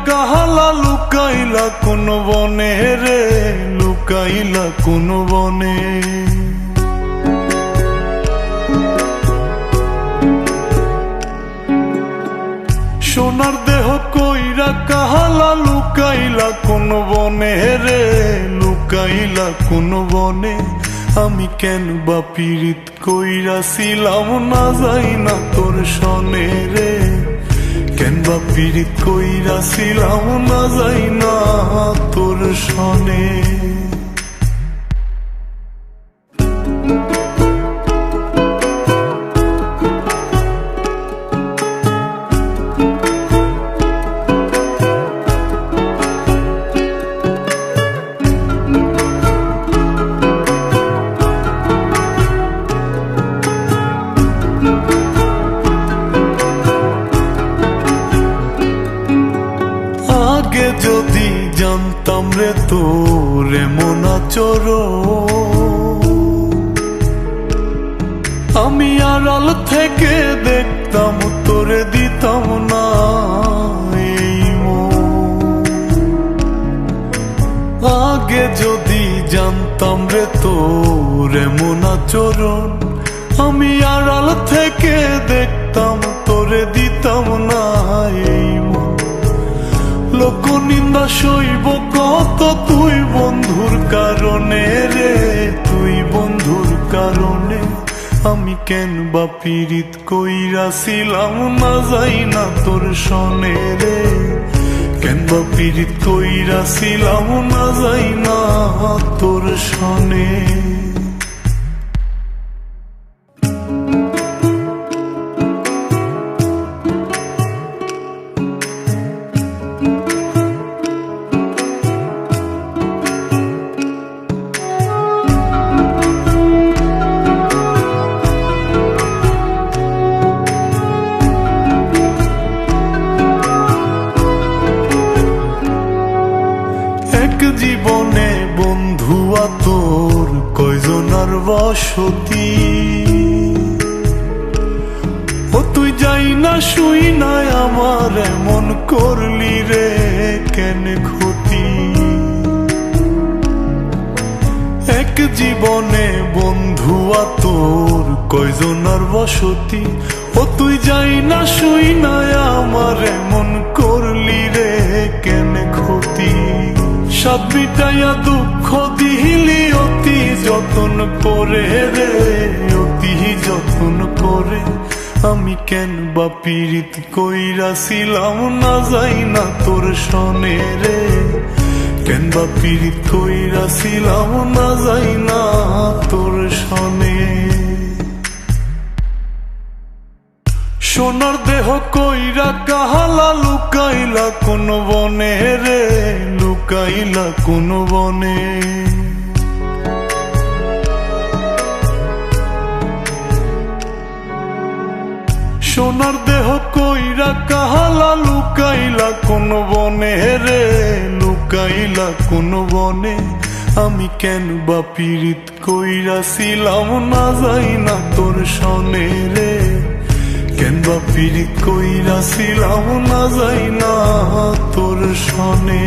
কাহালা লুকাইলা কোন বনে রে, লুকাইলা কোন বনে। সোনার দেহ কইরা কাহালা লুকাইলা কোন বনে রে, লুকাইলা কোন বনে। আমি কেন বা পীড়িত কইরাছিলাম না যাই না তোর সনে রে, কেন বা পীড়িত কইরাছিলাম না যাই না তোর সনে। আগে যদি জানতাম রে তোর এমন আচরণ, আমি আড়াল থেকে দেখতাম তোরে দিতাম না এই মন। আগে যদি জানতাম রে তোর এমন আচরণ, আমি আড়াল থেকে দেখতাম তোরে দিতাম না এই মন। লোক নিন্দা সইব কত তুই বন্ধুর কারণে রে, তুই বন্ধুর কারণে। আমি কেন বা পীড়িত কইরাছিলাম না যাই না তোর সনে রে, কেন বা পীড়িত কইরাছিলাম না যাই না তোর সনে। জীবনে বন্ধুয়া তোর কয়জনার বসতি, ও তুই যাই না শুই নাই আমার এমন করলি রে কেন ক্ষতি। এক জীবনে বন্ধুয়া তোর কয়জনার বসতি, ও তুই যাই না শুই নাই আমার এমন করলি রে কেন ক্ষতি। সাত মিটাইয়া দুঃখ দিলি অতি যতন করে রে, অতি যতন করে। আমি কেন বা পীড়িত কইরাছিলাম না যাই না তোর সনে রে, কেন বা পীড়িত কইরাছিলাম না যাই না তোর সনে। সোনার দেহ কইরা কাহালা লুকাইলা কোন বনে রে, লুকাইলা কোন বনে। সোনার দেহ কইরা কাহালা লুকাইলা কোন বনে রে, লুকাইলা কোন বনে। আমি কেন বা পীড়িত কইরাছিলাম না যাই না তোর সনে রে, কেন বা পীড়িত কইরাছিলাম না যাই না তোর সনে।